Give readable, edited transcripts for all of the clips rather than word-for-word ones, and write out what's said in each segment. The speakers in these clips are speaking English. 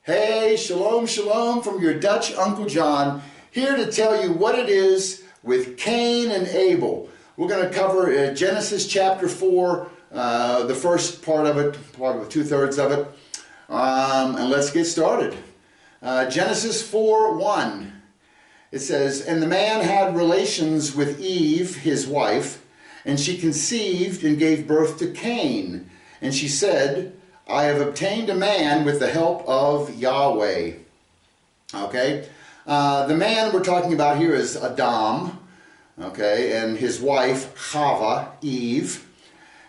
Hey, shalom, shalom from your Dutch Uncle John, here to tell you what it is with Cain and Abel. We're going to cover Genesis chapter 4, the first part of it, two-thirds of it, and let's get started. Genesis 4:1, it says, "And the man had relations with Eve, his wife, and she conceived and gave birth to Cain. And she said, I have obtained a man with the help of Yahweh." Okay, the man we're talking about here is Adam, okay, and his wife Chava, Eve.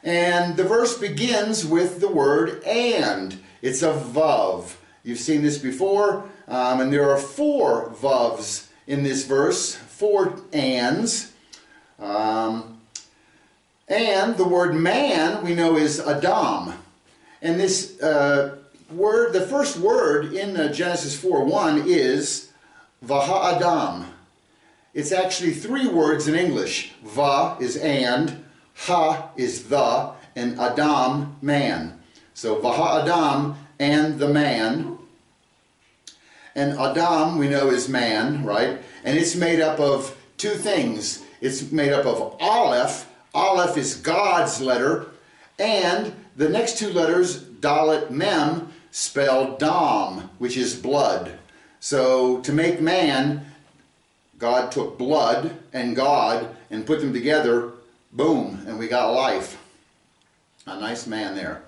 And the verse begins with the word "and." It's a vav. You've seen this before, and there are 4 vavs in this verse, 4 ands. And the word man we know is Adam. And this word, the first word in Genesis 4:1 is Vaha'adam. It's actually 3 words in English. Va is and, ha is the, and Adam, man. So Vaha'adam, and the man. And Adam we know is man, right? And it's made up of 2 things. It's made up of Aleph. Aleph is God's letter, and the next 2 letters, Dalet Mem, spell Dam, which is blood. So to make man, God took blood and God and put them together, boom, and we got life. A nice man there.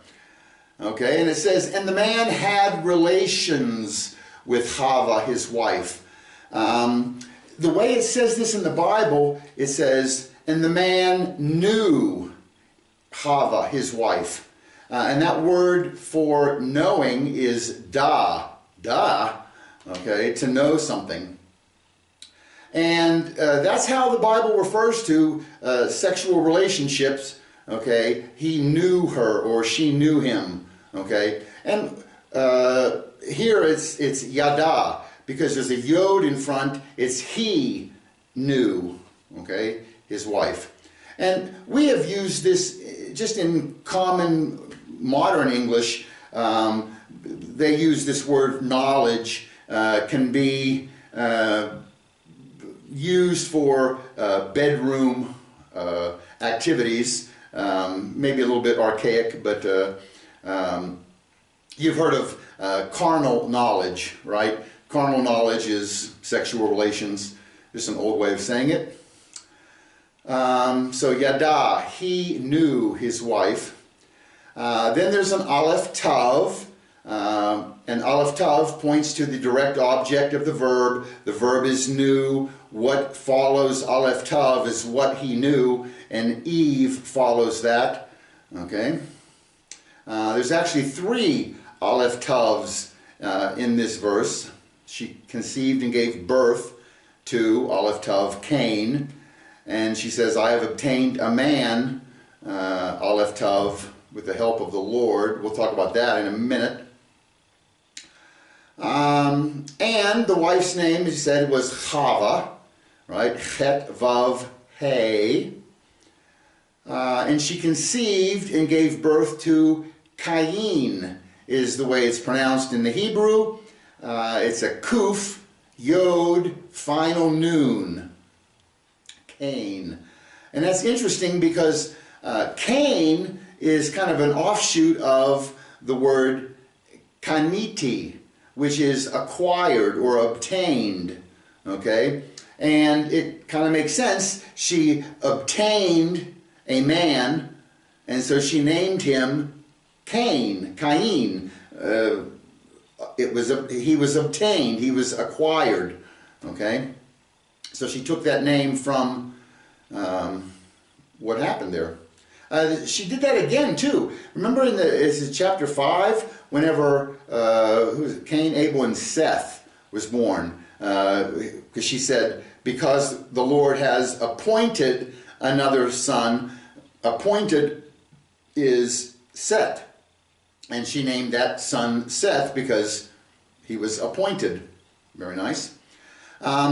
Okay, and it says, "And the man had relations with Chava, his wife." The way it says this in the Bible, it says, "And the man knew Chava, his wife." And that word for knowing is da, okay, to know something. And that's how the Bible refers to sexual relationships, okay. He knew her or she knew him, okay. And here it's yada, because there's a yod in front. It's he knew, okay, his wife. And we have used this just in common modern English. They use this word knowledge, can be used for bedroom activities, maybe a little bit archaic, but you've heard of carnal knowledge, right? Carnal knowledge is sexual relations, just an old way of saying it. So yada, he knew his wife. Then there's an Aleph Tav, and Aleph Tav points to the direct object of the verb. The verb is knew. What follows Aleph Tav is what he knew, and Eve follows that. Okay. There's actually 3 Aleph Tavs in this verse. She conceived and gave birth to Aleph Tav, Cain. And she says, I have obtained a man, Aleph Tav, with the help of the Lord. We'll talk about that in a minute. And the wife's name, as you said, was Chava, right? Chet Vav He. And she conceived and gave birth to Cain, is the way it's pronounced in the Hebrew. It's a kuf, yod, final noon. Cain. And that's interesting because Cain is kind of an offshoot of the word kaniti, which is acquired or obtained, okay? And it kind of makes sense. She obtained a man, and so she named him Cain. He was obtained, he was acquired, okay? So she took that name from what happened there. She did that again too. Remember in chapter 5, whenever Cain, Abel, and Seth was born, because she said, because the Lord has appointed another son, appointed is Seth. And she named that son Seth because he was appointed. Very nice.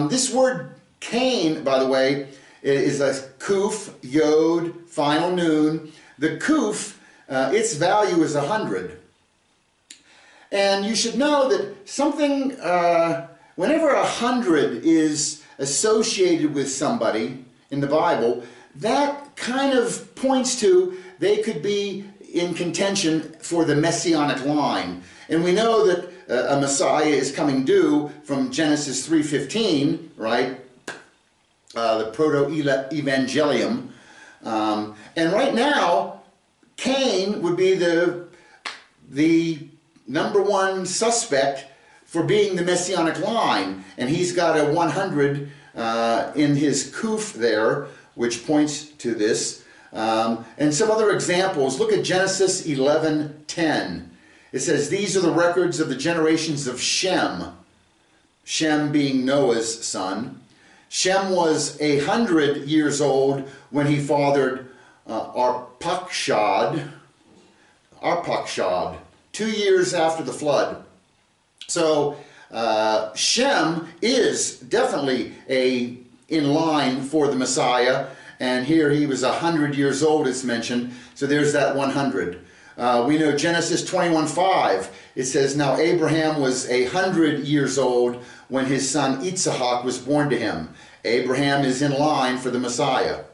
This word Cain, by the way, is a kuf, yod, final noon. The kuf, its value is 100. And you should know that something, whenever 100 is associated with somebody in the Bible, that kind of points to they could be in contention for the messianic line. And we know that a Messiah is coming due from Genesis 3:15, right? The proto-evangelium. And right now, Cain would be the number one suspect for being the messianic line. And he's got a 100 in his kuf there, which points to this. And some other examples. Look at Genesis 11:10. It says, these are the records of the generations of Shem. Shem being Noah's son. Shem was 100 years old when he fathered Arpachshad, 2 years after the flood. So Shem is definitely in line for the Messiah, and here he was 100 years old, it's mentioned, so there's that 100. We know Genesis 21:5, it says, now Abraham was 100 years old when his son Yitzhak was born to him. Abraham is in line for the Messiah.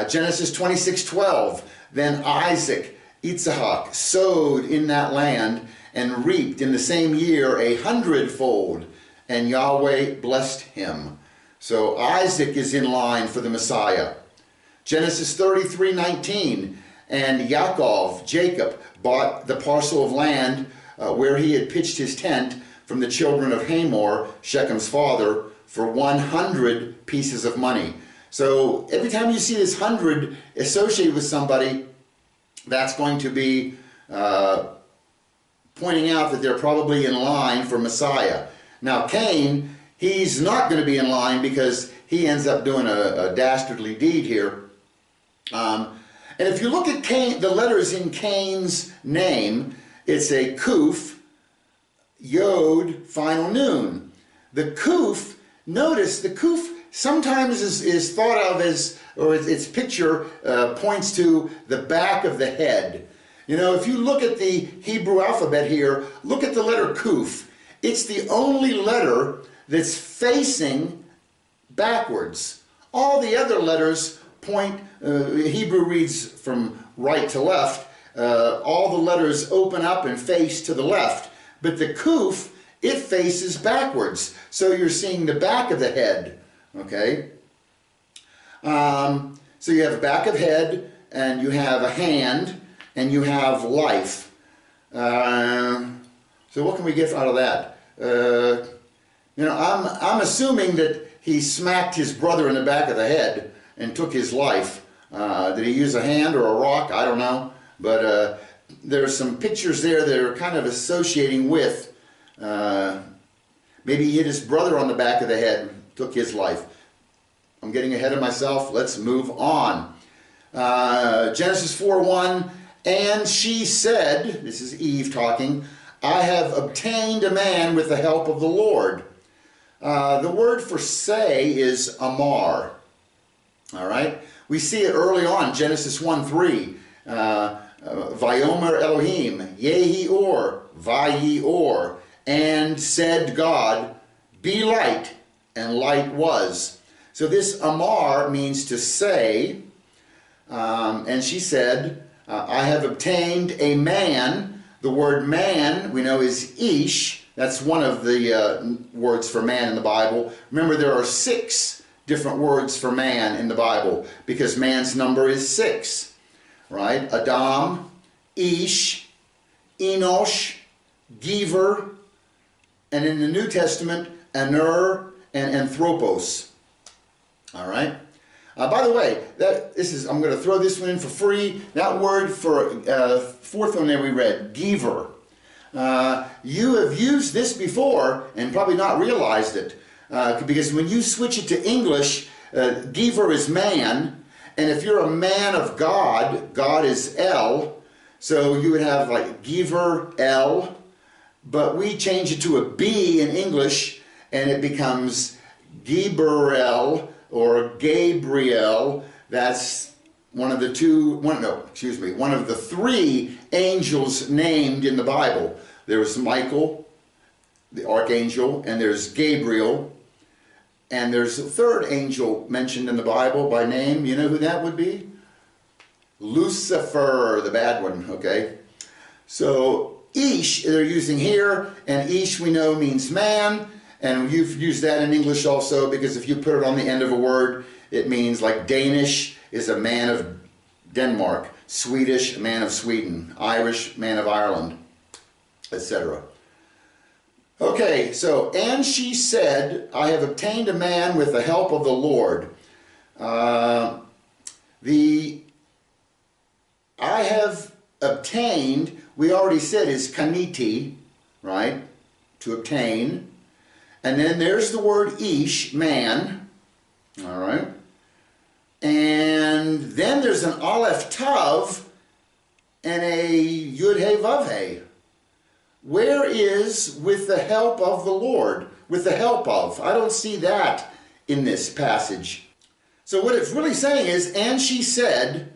Genesis 26:12, then Isaac, Yitzhak, sowed in that land and reaped in the same year 100-fold, and Yahweh blessed him. So Isaac is in line for the Messiah. Genesis 33:19, and Yaakov, Jacob, bought the parcel of land where he had pitched his tent from the children of Hamor, Shechem's father, for 100 pieces of money. So every time you see this 100 associated with somebody, that's going to be pointing out that they're probably in line for Messiah. Now Cain, he's not going to be in line because he ends up doing a dastardly deed here. And if you look at Cain, the letters in Cain's name, it's a kuf, yod, final noon. The kuf, notice the kuf sometimes is thought of as, or its picture points to the back of the head. You know, if you look at the Hebrew alphabet here, look at the letter kuf. It's the only letter that's facing backwards. All the other letters point, Hebrew reads from right to left. All the letters open up and face to the left. But the kuf, it faces backwards. So you're seeing the back of the head. Okay? So you have a back of head, and you have a hand, and you have life. So what can we get out of that? You know, I'm assuming that he smacked his brother in the back of the head and took his life. Did he use a hand or a rock? I don't know. But there's some pictures there that are kind of associating with, maybe he hit his brother on the back of the head, took his life. I'm getting ahead of myself. Let's move on. Genesis 4:1, and she said, this is Eve talking, I have obtained a man with the help of the Lord. The word for say is amar. All right? We see it early on, Genesis 1:3. Vayomer Elohim, Yehi Or, Vayi Or, and said God, be light, and light was. So this amar means to say, and she said, I have obtained a man. The word man, we know, is ish. That's one of the words for man in the Bible. Remember, there are 6 different words for man in the Bible because man's number is 6. Right? Adam, Ish, Enosh, Giver, and in the New Testament, Aner and Anthropos. All right? By the way, I'm going to throw this one in for free. That word for fourth one that we read, Giver. You have used this before and probably not realized it. Because when you switch it to English, Giver is man. And if you're a man of God, God is El. So you would have like Giver, El. But we change it to a B in English, and it becomes Giberel or Gabriel. That's one of the 3 angels named in the Bible. There was Michael, the archangel, and there's Gabriel, and there's a third angel mentioned in the Bible by name. You know who that would be? Lucifer, the bad one, okay? So Ish they're using here, and Ish we know means man, and you've used that in English also, because if you put it on the end of a word, it means, like Danish is a man of Denmark, Swedish, a man of Sweden, Irish, man of Ireland, etc. Okay, so, and she said, I have obtained a man with the help of the Lord. I have obtained, we already said, is kaniti, right? To obtain. And then there's the word ish, man. All right. And then there's an aleph tav and a yud he vav he. Where is with the help of the Lord? With the help of. I don't see that in this passage. So what it's really saying is, and she said,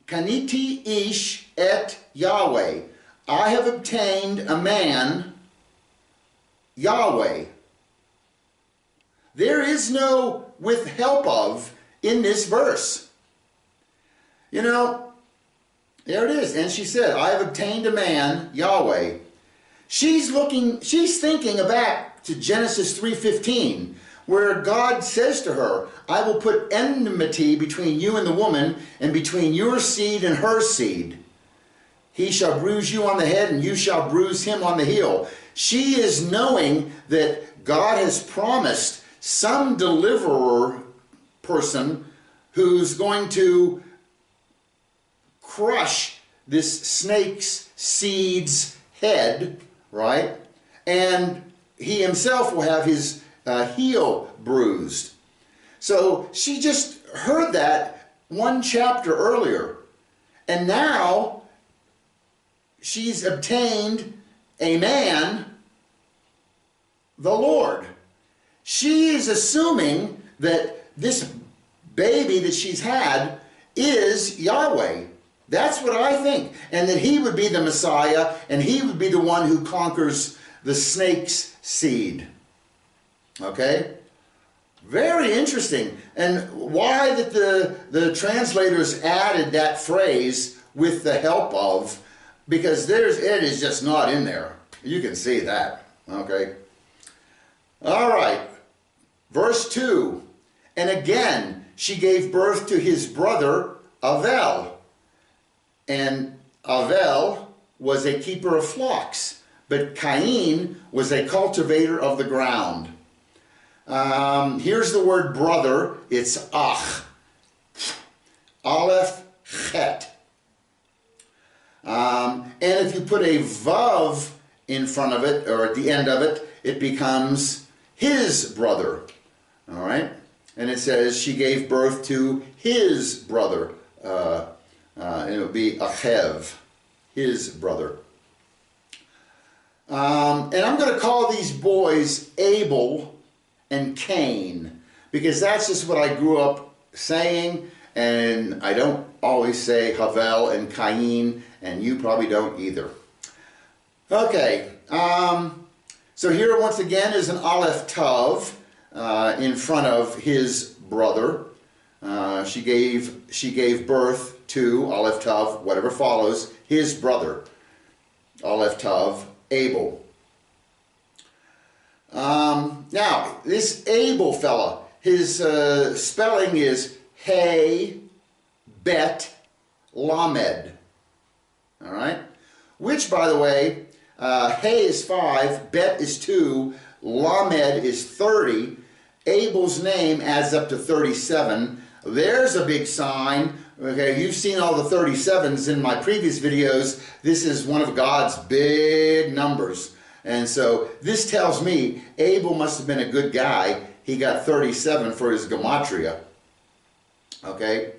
Kaniti ish et Yahweh. I have obtained a man, Yahweh. There is no with help of in this verse. You know, there it is. And she said, I have obtained a man, Yahweh. She's thinking back to Genesis 3:15, where God says to her, I will put enmity between you and the woman, and between your seed and her seed. He shall bruise you on the head, and you shall bruise him on the heel. She is knowing that God has promised some deliverer person who's going to crush this snake's seed's head, right? And he himself will have his heel bruised. So she just heard that one chapter earlier, and now she's obtained a man, the Lord. She is assuming that this baby that she's had is Yahweh. That's what I think. And that he would be the Messiah, and he would be the one who conquers the snake's seed. Okay? Very interesting. And why that the translators added that phrase, with the help of, because it is just not in there. You can see that. Okay? All right. Verse 2. And again, she gave birth to his brother, Abel. And Abel was a keeper of flocks, but Cain was a cultivator of the ground. Here's the word brother. It's ach. Aleph chet. And if you put a vav in front of it, or at the end of it, it becomes his brother. All right? And it says she gave birth to his brother. And it would be Achev, his brother. And I'm going to call these boys Abel and Cain, because that's just what I grew up saying, and I don't always say Havel and Cain, and you probably don't either. Okay, so here once again is an Aleph Tav in front of his brother. She gave birth to Aleph Tav, whatever follows, his brother, Aleph Tav, Abel. Now, this Abel fella, his spelling is Hey, Bet, Lamed. All right? Which, by the way, Hey is 5, Bet is 2, Lamed is 30. Abel's name adds up to 37. There's a big sign. Okay, you've seen all the 37s in my previous videos. This is one of God's big numbers. And so this tells me Abel must have been a good guy. He got 37 for his gematria. Okay?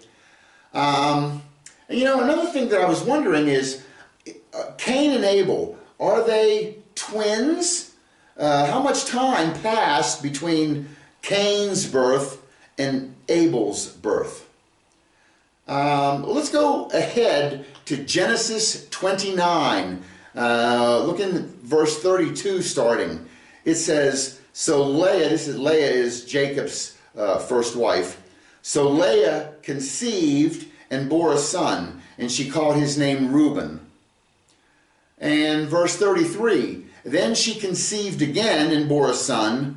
And you know, another thing that I was wondering is, Cain and Abel, are they twins? How much time passed between Cain's birth and Abel's birth? Let's go ahead to Genesis 29. Look in verse 32 starting. It says, so Leah is Jacob's first wife. So Leah conceived and bore a son, and she called his name Reuben. And verse 33, then she conceived again and bore a son,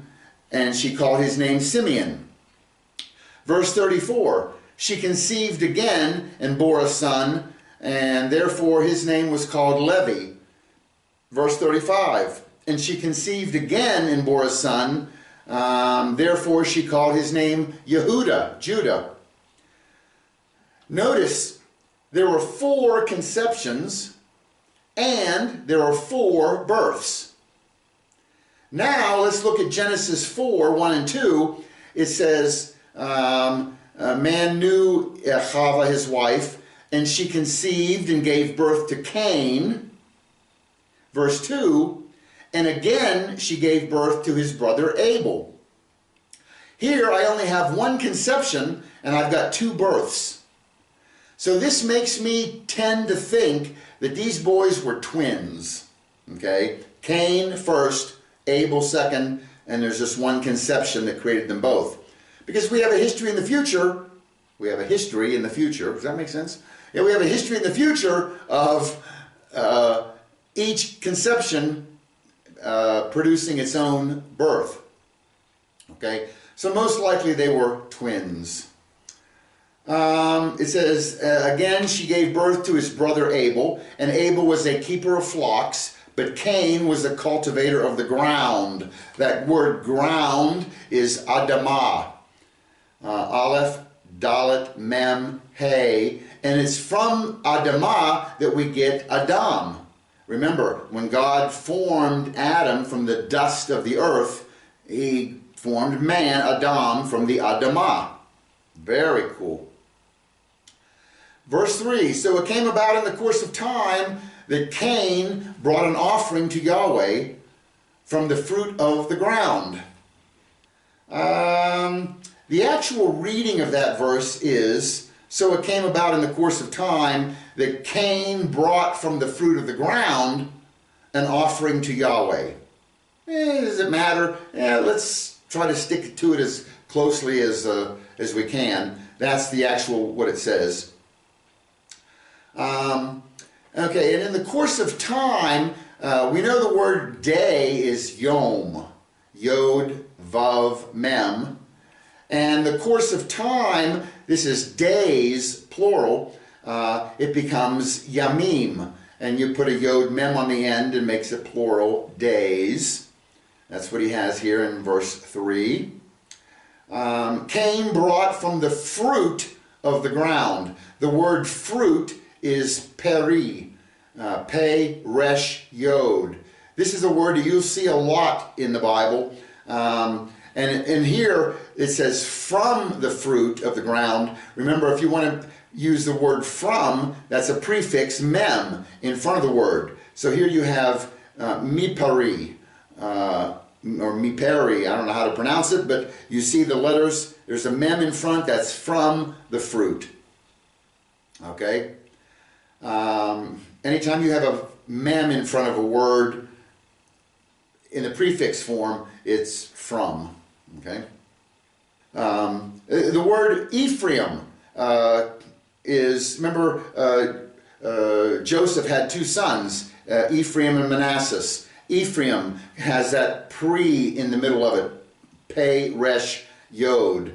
and she called his name Simeon. Verse 34, she conceived again and bore a son, and therefore his name was called Levi. Verse 35, and she conceived again and bore a son, therefore she called his name Judah. Notice there were 4 conceptions and there are 4 births. Now let's look at Genesis 4, 1 and 2. It says, a man knew Chava, his wife, and she conceived and gave birth to Cain. Verse 2, and again she gave birth to his brother Abel. Here I only have 1 conception and I've got 2 births. So this makes me tend to think that these boys were twins. Okay? Cain first, Abel second, and there's just 1 conception that created them both. Because we have a history in the future. We have a history in the future. Does that make sense? Yeah, we have a history in the future of each conception producing its own birth. Okay? So most likely they were twins. It says, again, she gave birth to his brother Abel, and Abel was a keeper of flocks, but Cain was a cultivator of the ground. That word ground is Adamah. Aleph, Dalet, Mem, Hey, and it's from Adamah that we get Adam. Remember, when God formed Adam from the dust of the earth, he formed man, Adam, from the Adamah. Very cool. Verse 3, so it came about in the course of time that Cain brought an offering to Yahweh from the fruit of the ground. The actual reading of that verse is, so it came about in the course of time that Cain brought from the fruit of the ground an offering to Yahweh. Does it matter? Let's try to stick to it as closely as we can. That's the actual what it says. Okay, and in the course of time, we know the word day is yom, yod, vav, mem. And the course of time, this is days, plural, it becomes yamim. And you put a yod mem on the end and makes it plural, days. That's what he has here in verse 3. Cain brought from the fruit of the ground. The word fruit is peri, pe, resh, yod. This is a word that you'll see a lot in the Bible. And here it says from the fruit of the ground. Remember, if you want to use the word from, that's a prefix, mem, in front of the word. So here you have mipari, or miperi, I don't know how to pronounce it, but you see the letters, there's a mem in front, that's from the fruit. Okay? Anytime you have a mem in front of a word in the prefix form, it's from. Okay? The word Ephraim is, remember, Joseph had 2 sons, Ephraim and Manasseh. Ephraim has that pre in the middle of it, pe, resh, yod,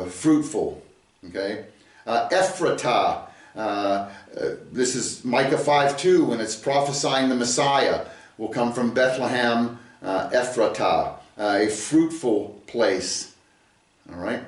fruitful. Okay? Ephratah, this is Micah 5:2 when it's prophesying the Messiah, will come from Bethlehem, Ephratah, a fruitful place. All right?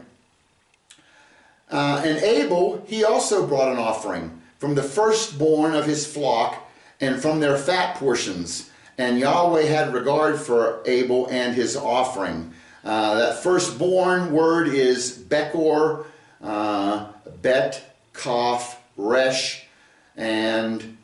And Abel, he also brought an offering from the firstborn of his flock and from their fat portions. And Yahweh had regard for Abel and his offering. That firstborn word is Bekor, Bet, Kaf, Resh, and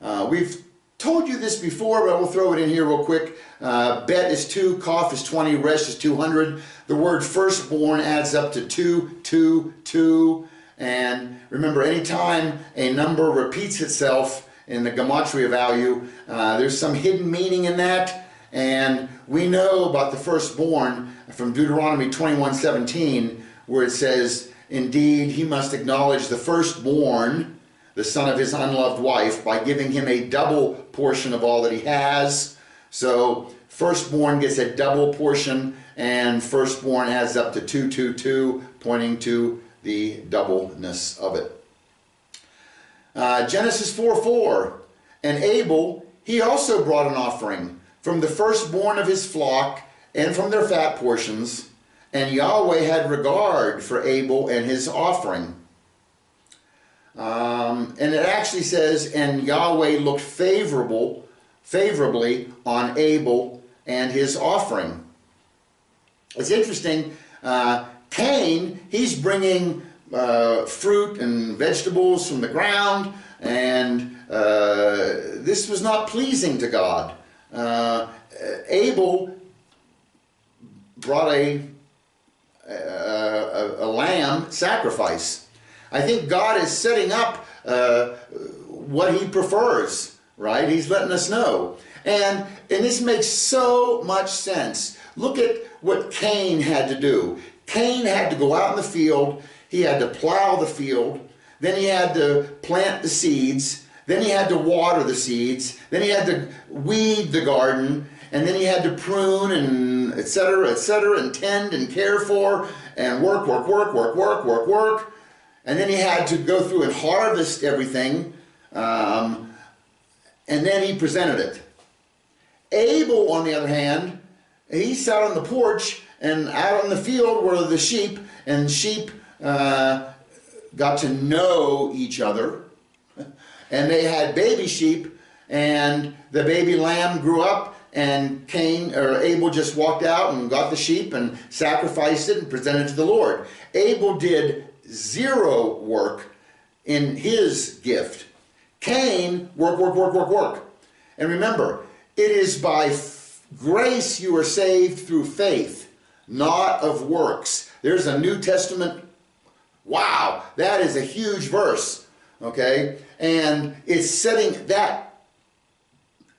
we've told you this before, but we'll throw it in here real quick. Bet is 2, Kaf is 20, Resh is 200. The word firstborn adds up to 2, 2, 2. And remember, anytime a number repeats itself in the gematria value. There's some hidden meaning in that, and we know about the firstborn from Deuteronomy 21:17, where it says, indeed, he must acknowledge the firstborn, the son of his unloved wife, by giving him a double portion of all that he has. So firstborn gets a double portion, and firstborn adds up to 222, pointing to the doubleness of it. Genesis 4:4, and Abel, he also brought an offering from the firstborn of his flock and from their fat portions, and Yahweh had regard for Abel and his offering. And it actually says, and Yahweh looked favorably on Abel and his offering. It's interesting, Cain, he's bringing fruit and vegetables from the ground, and this was not pleasing to God. Abel brought a lamb sacrifice. I think God is setting up what he prefers, right? He's letting us know. And this makes so much sense. Look at what Cain had to do. Cain had to go out in the field. He had to plow the field. Then he had to plant the seeds. Then he had to water the seeds. Then he had to weed the garden. And then he had to prune and et cetera, and tend and care for and work. And then he had to go through and harvest everything. And then he presented it. Abel, on the other hand, he sat on the porch, and out in the field were the sheep, and sheep got to know each other. And they had baby sheep, and the baby lamb grew up, and Abel just walked out and got the sheep and sacrificed it and presented it to the Lord. Abel did zero work in his gift. Cain, work. And remember, it is by grace you are saved through faith, not of works. There's a New Testament. Wow, that is a huge verse, okay? And it's setting that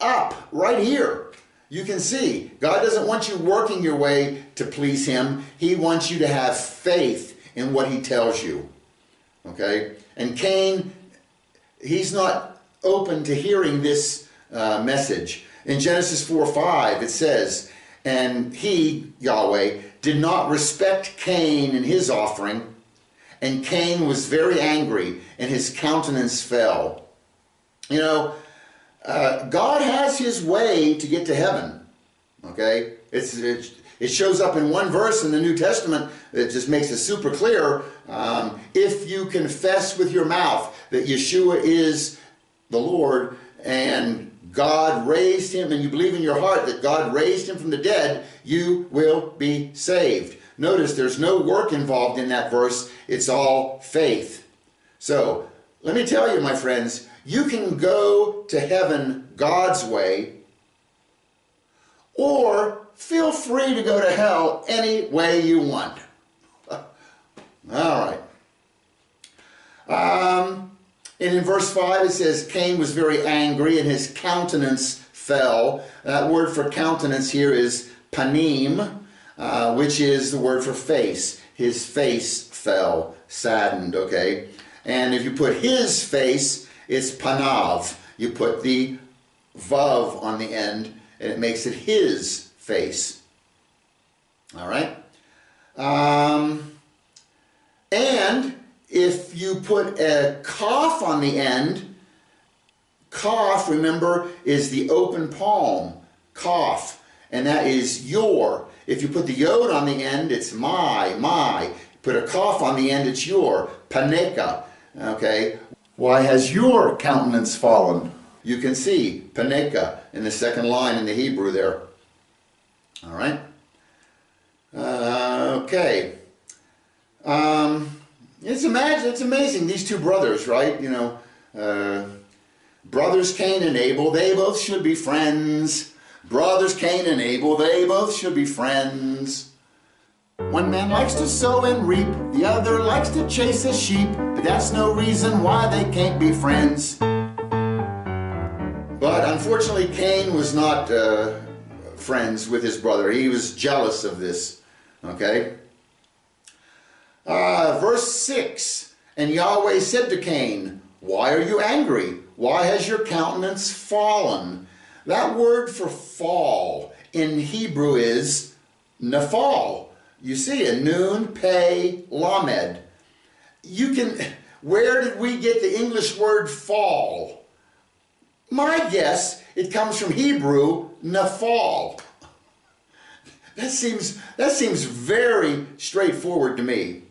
up right here. You can see, God doesn't want you working your way to please him. He wants you to have faith in what he tells you, okay? And Cain, he's not open to hearing this message. In Genesis 4:5, it says, and he, Yahweh, did not respect Cain and his offering, and Cain was very angry, and his countenance fell. You know, God has his way to get to heaven, okay? It shows up in one verse in the New Testament that just makes it super clear. If you confess with your mouth that Yeshua is the Lord, and God raised him, and you believe in your heart that God raised him from the dead, you will be saved. Notice there's no work involved in that verse. It's all faith. So, let me tell you, my friends, you can go to heaven God's way, or feel free to go to hell any way you want. All right. And in verse 5 it says, Cain was very angry and his countenance fell. That word for countenance here is panim, which is the word for face. His face fell, saddened, okay? And if you put his face, it's panav. You put the vav on the end, and it makes it his face. All right? And if you put a kaf on the end, kaf, remember, is the open palm, kaf, and that is your. If you put the yod on the end, it's my. Put a kaf on the end, it's your, paneka, okay? Why has your countenance fallen? You can see paneka in the second line in the Hebrew there. All right? Okay. It's amazing, these two brothers, right? You know, brothers Cain and Abel, they both should be friends. Brothers Cain and Abel, they both should be friends. One man likes to sow and reap, the other likes to chase a sheep, but that's no reason why they can't be friends. But unfortunately, Cain was not friends with his brother. He was jealous of this. Okay? Verse 6, and Yahweh said to Cain, why are you angry? Why has your countenance fallen? That word for fall in Hebrew is nafal. You see it, nun, pei, lamed. Where did we get the English word fall? My guess, it comes from Hebrew, nafal. That seems very straightforward to me.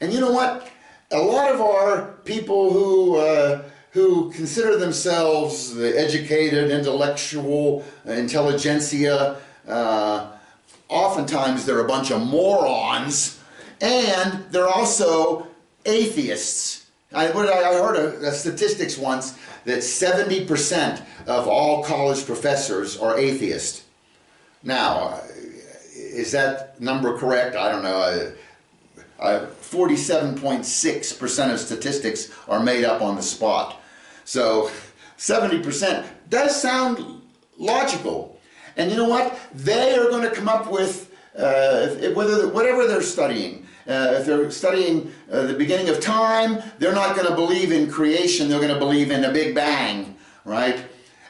And you know what? A lot of our people who consider themselves the educated, intellectual, intelligentsia, oftentimes they're a bunch of morons, and they're also atheists. I heard statistics once that 70% of all college professors are atheists. Now, is that number correct? I don't know. 47.6% of statistics are made up on the spot. So 70% does sound logical. And you know what? They are going to come up with, whatever they're studying. If they're studying the beginning of time, they're not going to believe in creation. They're going to believe in a Big Bang, right?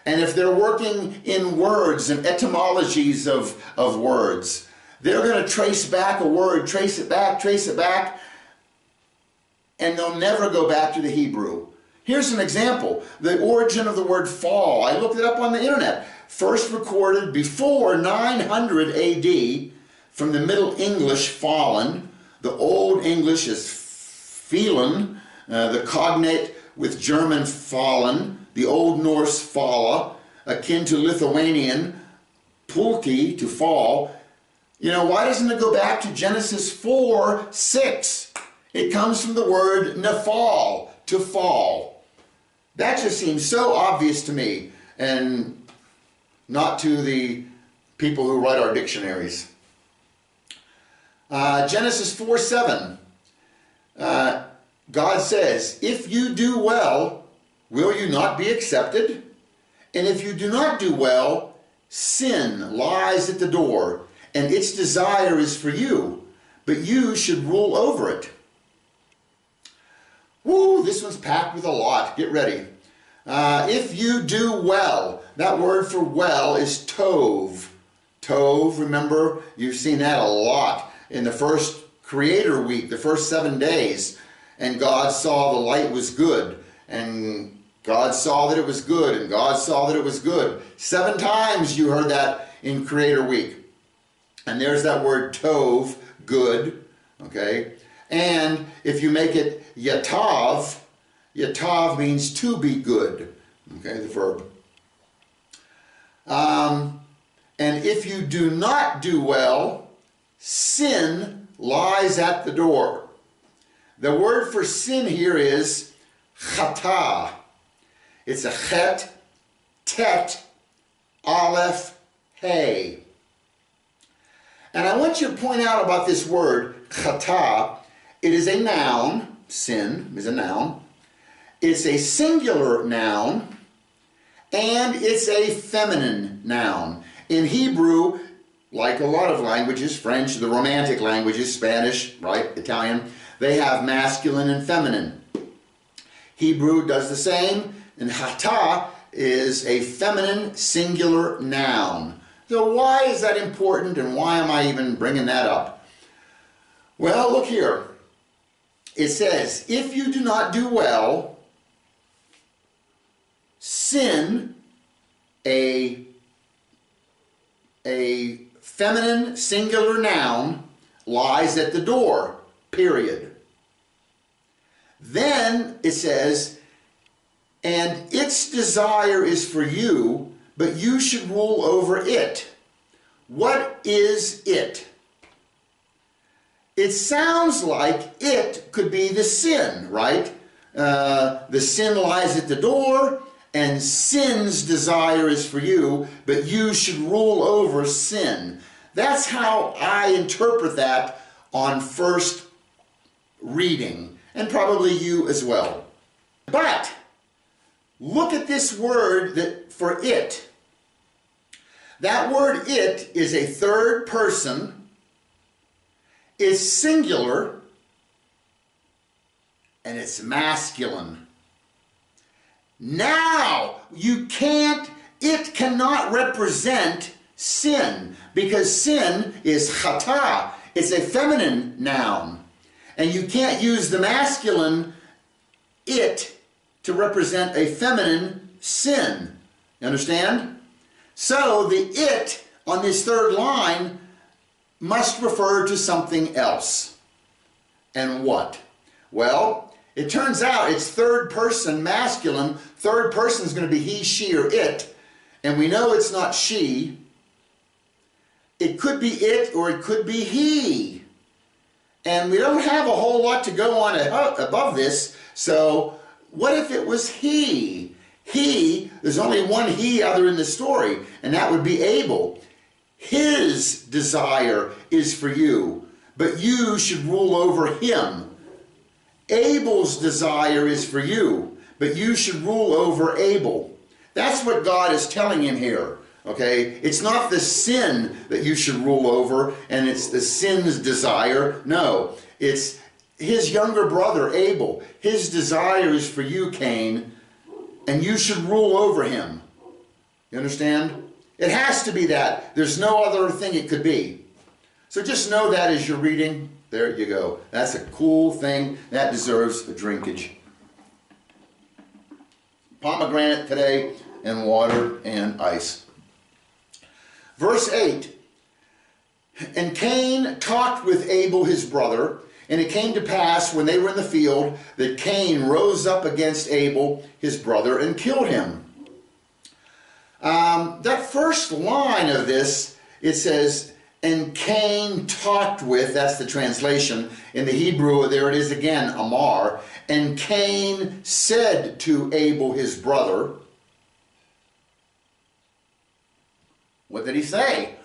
And if they're working in words and etymologies of words, they're going to trace back a word, trace it back, and they'll never go back to the Hebrew. Here's an example. The origin of the word fall. I looked it up on the internet. First recorded before 900 AD from the Middle English fallen. The Old English is fallen, the cognate with German fallen, the Old Norse falla, akin to Lithuanian pulti, to fall. You know, why doesn't it go back to Genesis 4:6? It comes from the word nafal, to fall. That just seems so obvious to me, and not to the people who write our dictionaries. Genesis 4:7. God says, if you do well, will you not be accepted? And if you do not do well, sin lies at the door, and its desire is for you, but you should rule over it. Woo, this one's packed with a lot. Get ready. If you do well, that word for well is tov. Tov, remember, you've seen that a lot in the first Creator Week, the first 7 days. And God saw the light was good, and God saw that it was good, and God saw that it was good. 7 times you heard that in Creator Week. And there's that word tov, good, okay? And if you make it yatav, yatav means to be good, okay, the verb. And if you do not do well, sin lies at the door. The word for sin here is chata. It's a chet, tet, aleph, hey. And I want you to point out about this word, chata. It is a noun. Sin is a noun. It's a singular noun, and it's a feminine noun. In Hebrew, like a lot of languages, French, the Romantic languages, Spanish, right, Italian, they have masculine and feminine. Hebrew does the same, and chata is a feminine singular noun. So why is that important, and why am I even bringing that up? Well, look here. It says, if you do not do well, sin, a feminine singular noun, lies at the door, period. Then it says, and its desire is for you, but you should rule over it. What is it? It sounds like it could be the sin, right? The sin lies at the door, and sin's desire is for you, but you should rule over sin. That's how I interpret that on first reading, and probably you as well. But Look at this word for it. That word it is a third person, is singular, and it's masculine. Now, it cannot represent sin, because sin is chata. It's a feminine noun. And you can't use the masculine it to represent a feminine sin. You understand? So the it on this third line must refer to something else. And what? Well, it turns out it's third person masculine. Third person is going to be he, she, or it. And we know it's not she. It could be it or it could be he. And we don't have a whole lot to go on above this. So what if it was he? He, there's only one he other in the story, and that would be Abel. His desire is for you, but you should rule over him. Abel's desire is for you, but you should rule over Abel. That's what God is telling him here. Okay? It's not the sin that you should rule over, and it's the sin's desire. No, it's his younger brother, Abel. His desire is for you, Cain, and you should rule over him. You understand? It has to be that. There's no other thing it could be. So just know that as you're reading. There you go. That's a cool thing. That deserves a drinkage. Pomegranate today, and water and ice. Verse 8. And Cain talked with Abel his brother, and it came to pass when they were in the field that Cain rose up against Abel his brother and killed him. That first line of this, it says, and Cain talked with, that's the translation. In the Hebrew, there it is again, Amar. And Cain said to Abel his brother. What did he say?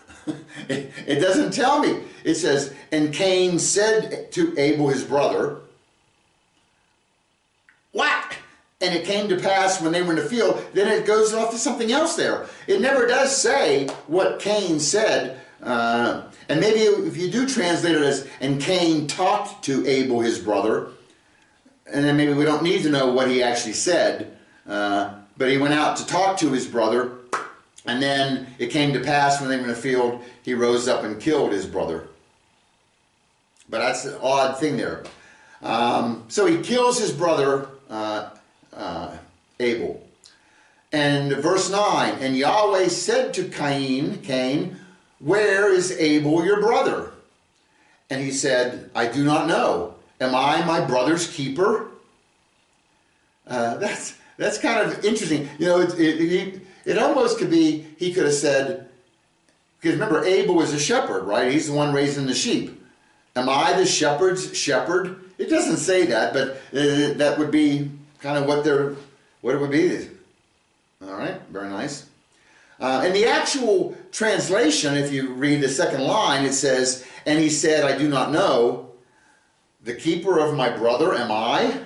It doesn't tell me. It says, and Cain said to Abel his brother. What? And it came to pass when they were in the field. Then it goes off to something else there. It never does say what Cain said. And maybe if you do translate it as, and Cain talked to Abel his brother, and then maybe we don't need to know what he actually said, but he went out to talk to his brother, and then it came to pass when they were in the field, he rose up and killed his brother. But that's an odd thing there. So he kills his brother, Abel. And verse 9, and Yahweh said to Cain, where is Abel your brother? And he said, I do not know. Am I my brother's keeper? That's kind of interesting. You know, it almost could be, he could have said, because remember, Abel was a shepherd, right? He's the one raising the sheep. Am I the shepherd's shepherd? It doesn't say that, but that would be kind of what it would be. All right, very nice. In the actual translation, if you read the second line, it says, and he said, I do not know, the keeper of my brother am I?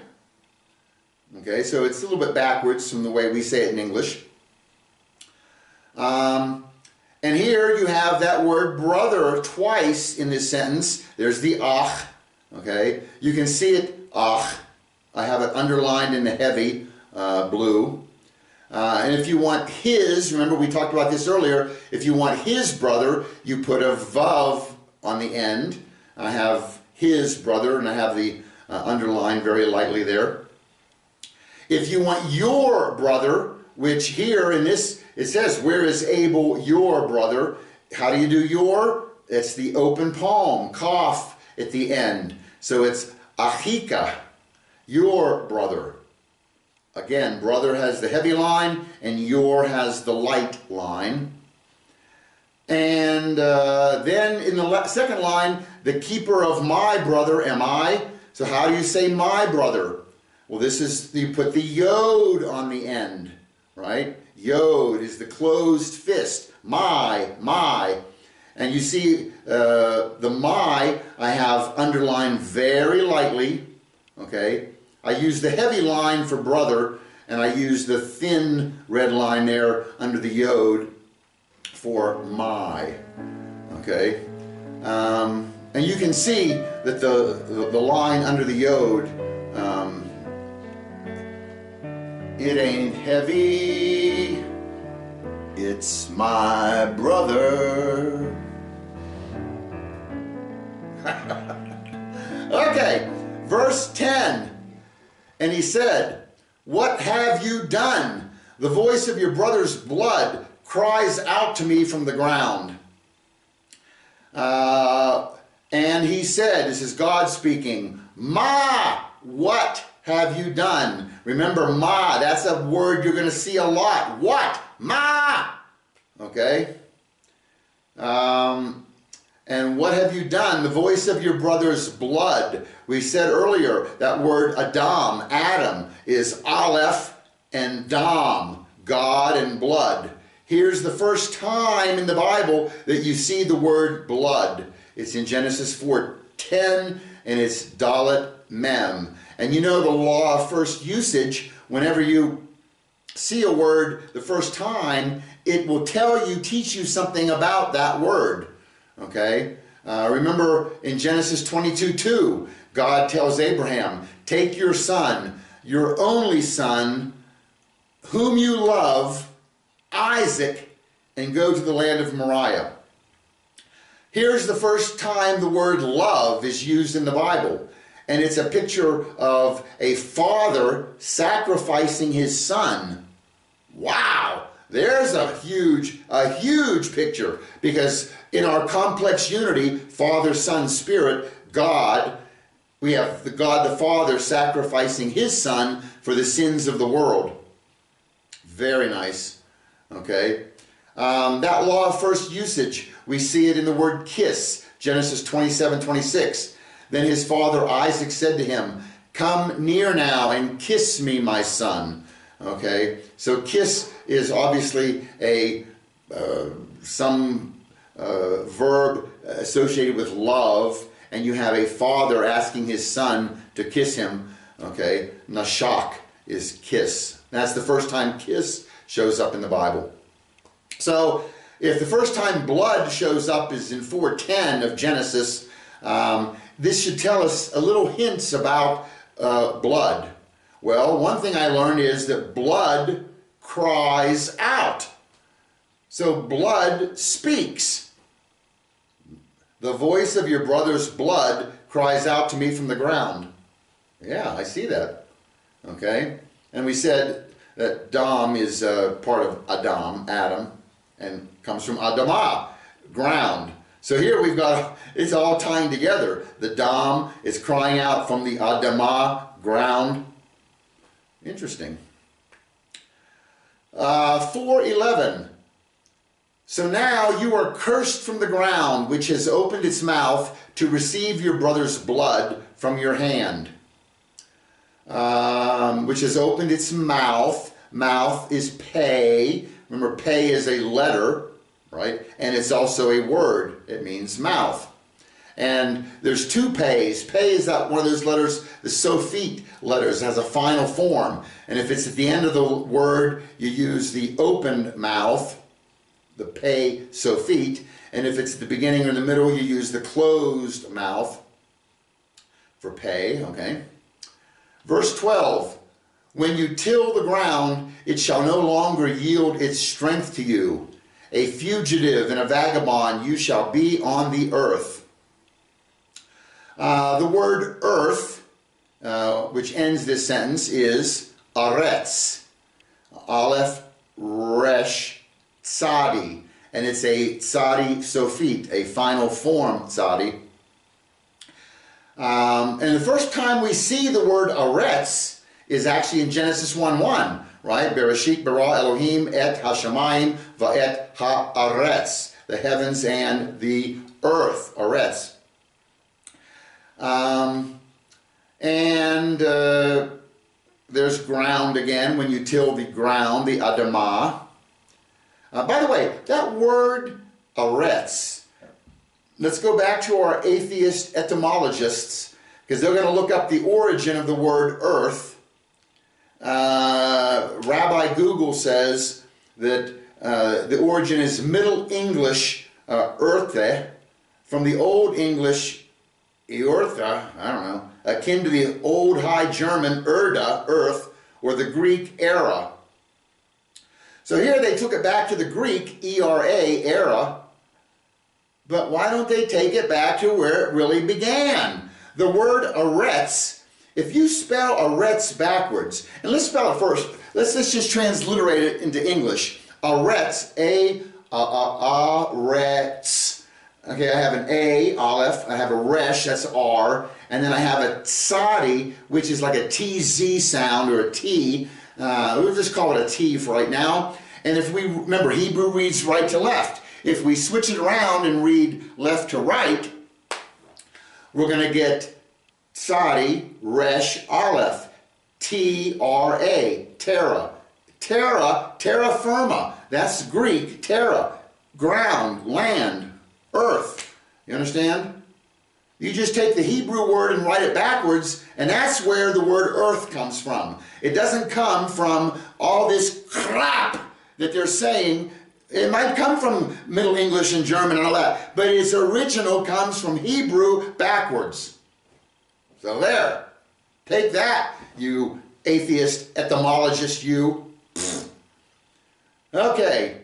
Okay, so it's a little bit backwards from the way we say it in English. And here you have that word brother twice in this sentence. There's the ach, okay? You can see it, ach. I have it underlined in the heavy blue. And if you want his, remember we talked about this earlier, if you want his brother, you put a vav on the end. I have his brother, and I have the underline very lightly there. If you want your brother, which here in this, it says, where is Abel your brother? How do you do your? It's the open palm, kaf at the end. So it's achika, your brother. Again, brother has the heavy line, and your has the light line. And then in the second line, the keeper of my brother am I. So how do you say my brother? Well, this is, you put the yod on the end, right? Yod is the closed fist. My. And you see the my, I have underlined very lightly, okay? I use the heavy line for brother, And I use the thin red line there under the yod for my. Okay? And you can see that the line under the yod, it ain't heavy, it's my brother. Okay, verse 10. And he said, "What have you done? The voice of your brother's blood cries out to me from the ground." And he said, this is God speaking, "Ma, what have you done?" Remember, ma, that's a word you're going to see a lot. What? Ma! Okay? And what have you done? The voice of your brother's blood. We said earlier that word Adam is Aleph and Dam, God and blood. Here's the first time in the Bible that you see the word blood. It's in Genesis 4:10, and it's Dalet Mem. And you know the law of first usage, whenever you see a word the first time, it will teach you something about that word. Okay? Remember in Genesis 22:2, God tells Abraham, "Take your son, your only son, whom you love, Isaac, and go to the land of Moriah." Here's the first time the word love is used in the Bible. And it's a picture of a father sacrificing his son. Wow! There's a huge picture. Because in our complex unity, Father, Son, Spirit, God, we have the God the Father sacrificing his son for the sins of the world. Very nice. Okay? That law of first usage, we see it in the word kiss, Genesis 27:26. Then his father Isaac said to him, "Come near now and kiss me, my son." Okay, so kiss is obviously some verb associated with love, and you have a father asking his son to kiss him. Okay, nashak is kiss. That's the first time kiss shows up in the Bible. So if the first time blood shows up is in 4:10 of Genesis, this should tell us a little hints about blood. Well, one thing I learned is that blood cries out. So blood speaks. The voice of your brother's blood cries out to me from the ground. Yeah, I see that. Okay? And we said that Dam is part of Adam, and comes from Adamah, ground. So here we've got, it's all tying together. The Dam is crying out from the Adamah, ground. Interesting. 4:11. So now you are cursed from the ground, which has opened its mouth to receive your brother's blood from your hand. Which has opened its mouth. Mouth is pay. Remember, pay is a letter, right? And it's also a word. It means mouth. And there's two pays. Pay is that one of those letters, the sophit letters, has a final form. And if it's at the end of the word, you use the open mouth, the pay sophit. And if it's at the beginning or in the middle, you use the closed mouth for pay, okay? Verse 12, when you till the ground, it shall no longer yield its strength to you. A fugitive and a vagabond you shall be on the earth. The word earth, which ends this sentence, is aretz. Aleph, resh, tzadi. And it's a tzadi sophit, a final form tzadi. And the first time we see the word aretz is actually in Genesis 1:1, right? Bereshit bara Elohim et hashamayim va'et haaretz, the heavens and the earth, aretz. There's ground again when you till the ground, the Adamah. By the way, that word aretz, let's go back to our atheist etymologists, because they're going to look up the origin of the word earth. Rabbi Google says that the origin is Middle English earthe, from the Old English eortha, I don't know, akin to the Old High German erda, earth, or the Greek era. So here they took it back to the Greek, E-R-A, era, but why don't they take it back to where it really began? The word eretz, if you spell eretz backwards, and let's spell it first, let's just transliterate it into English. Eretz, A-retz. Okay, I have an A, aleph, I have a resh, that's R, and then I have a tsadi, which is like a TZ sound, or a T. We'll just call it a T for right now. And if we remember, Hebrew reads right to left. If we switch it around and read left to right, we're going to get tsadi, resh, aleph, T-R-A, terra. Terra, terra firma, that's Greek, terra, ground, land, earth. You understand? You just take the Hebrew word and write it backwards, and that's where the word earth comes from. It doesn't come from all this crap that they're saying. It might come from Middle English and German and all that, but its original comes from Hebrew backwards. So there. Take that, you atheist etymologist, you. Okay.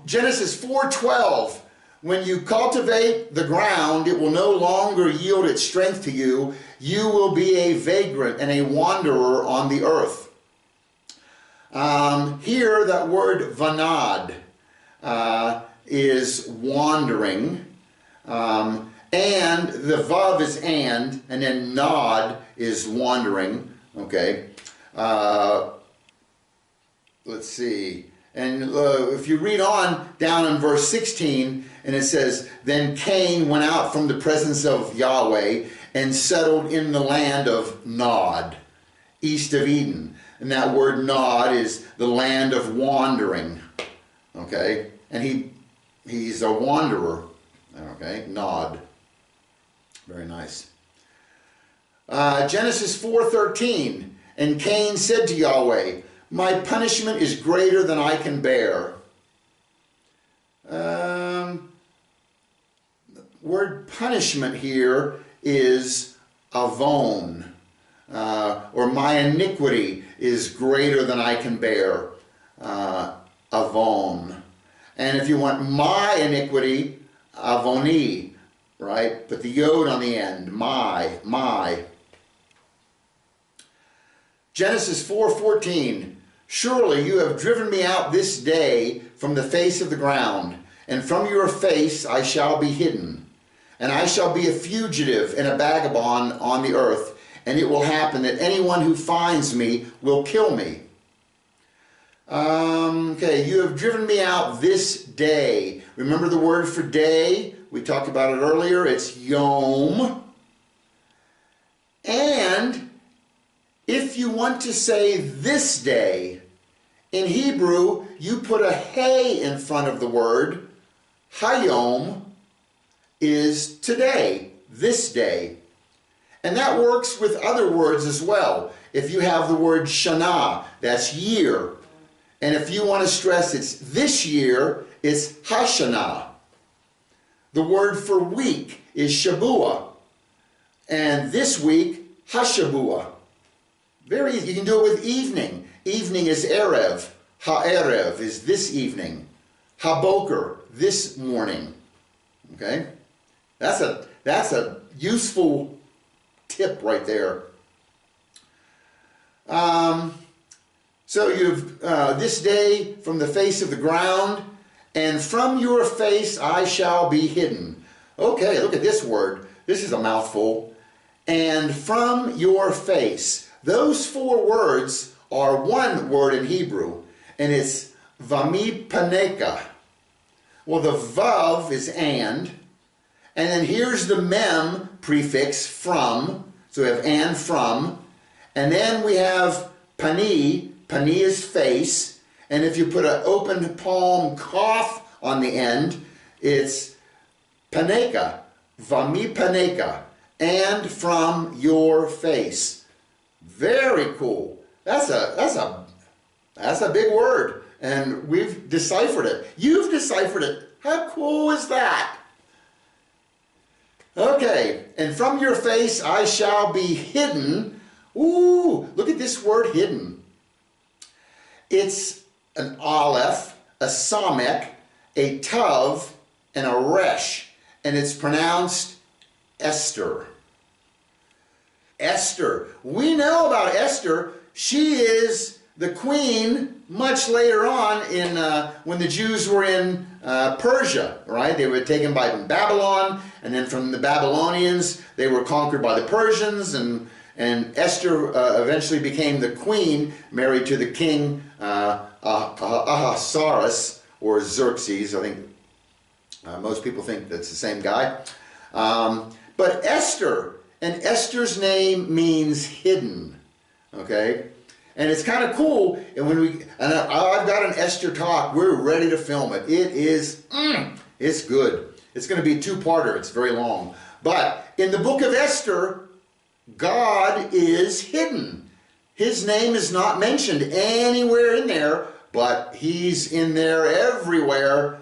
Genesis 4:12. When you cultivate the ground, it will no longer yield its strength to you. You will be a vagrant and a wanderer on the earth. Here, that word vanad is wandering. And the vav is and then nod is wandering. Okay. Let's see. And if you read on down in verse 16, and it says, then Cain went out from the presence of Yahweh and settled in the land of Nod, east of Eden. And that word Nod is the land of wandering. Okay? And he's a wanderer. Okay? Nod. Very nice. Genesis 4:13. And Cain said to Yahweh, my punishment is greater than I can bear. Word punishment here is avon, or my iniquity is greater than I can bear. Avon. And if you want my iniquity, avoni, right? Put the yod on the end. My. Genesis 4:14. Surely you have driven me out this day from the face of the ground, and from your face I shall be hidden. And I shall be a fugitive and a vagabond on the earth, and it will happen that anyone who finds me will kill me. Okay, you have driven me out this day. Remember the word for day? We talked about it earlier. It's yom. And if you want to say this day, in Hebrew, you put a hey in front of the word. Hayom is today, this day. And that works with other words as well. If you have the word shana, that's year. And if you want to stress it's this year, it's Hashanah. The word for week is Shabua. And this week, Hashabua. Very easy. You can do it with evening. Evening is Erev. Ha'erev is this evening. Haboker, this morning. Okay? That's a useful tip right there. So you've this day from the face of the ground, and from your face I shall be hidden. Okay, look at this word. This is a mouthful. And from your face. Those four words are one word in Hebrew, and it's vami paneka. Well, the vav is and then here's the mem prefix from. So we have and from, and then we have pani. Pani is face, and if you put an open palm cough on the end, it's paneka, vami paneka, and from your face. Very cool. That's a big word, and we've deciphered it. You've deciphered it. How cool is that? Okay, and from your face I shall be hidden. Ooh, look at this word hidden. It's an aleph, a samek, a tav, and a resh, and it's pronounced Esther. Esther. We know about Esther. She is the queen much later on in when the Jews were in Persia, right? They were taken by Babylon, and then from the Babylonians they were conquered by the Persians, and Esther eventually became the queen, married to the king Ahasuerus, or Xerxes. I think most people think that's the same guy. But Esther, and Esther's name means hidden, okay? And it's kind of cool, and I've got an Esther talk. We're ready to film it. It is, it's good. It's going to be a two-parter. It's very long. But in the book of Esther, God is hidden. His name is not mentioned anywhere in there, but he's in there everywhere.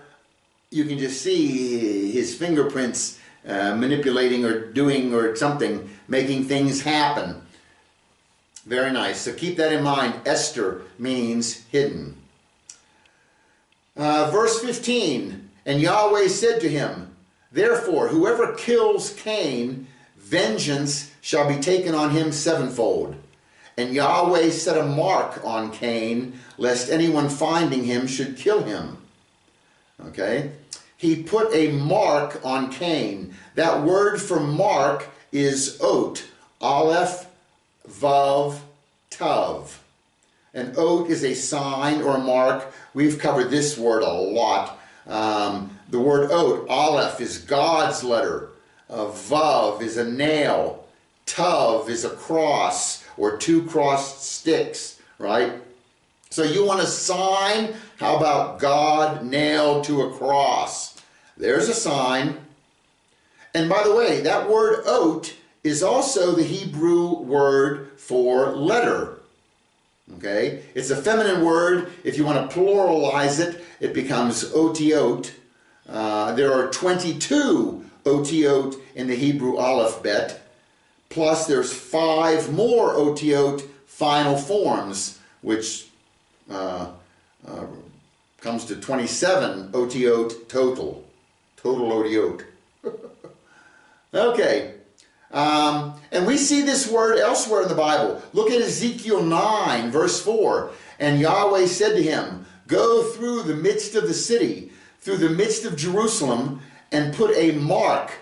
You can just see his fingerprints manipulating or doing or something, making things happen. Very nice. So keep that in mind. Esther means hidden. Verse 15, and Yahweh said to him, therefore, whoever kills Cain, vengeance shall be taken on him sevenfold. And Yahweh set a mark on Cain, lest anyone finding him should kill him. Okay? He put a mark on Cain. That word for mark is ot, aleph, vav, tav. An ot is a sign or a mark. We've covered this word a lot. The word ot, aleph, is God's letter. Vav is a nail. Tav is a cross or two crossed sticks, right? So you want a sign? How about God nailed to a cross? There's a sign. And by the way, that word ot is also the Hebrew word for letter. Okay? It's a feminine word. If you want to pluralize it, it becomes otiot. There are 22 otiot in the Hebrew alphabet. Plus there's 5 more otiot final forms, which comes to 27 otiot total. Total otiot. Okay. And we see this word elsewhere in the Bible. Look at Ezekiel 9, verse 4. And Yahweh said to him, go through the midst of the city, through the midst of Jerusalem, and put a mark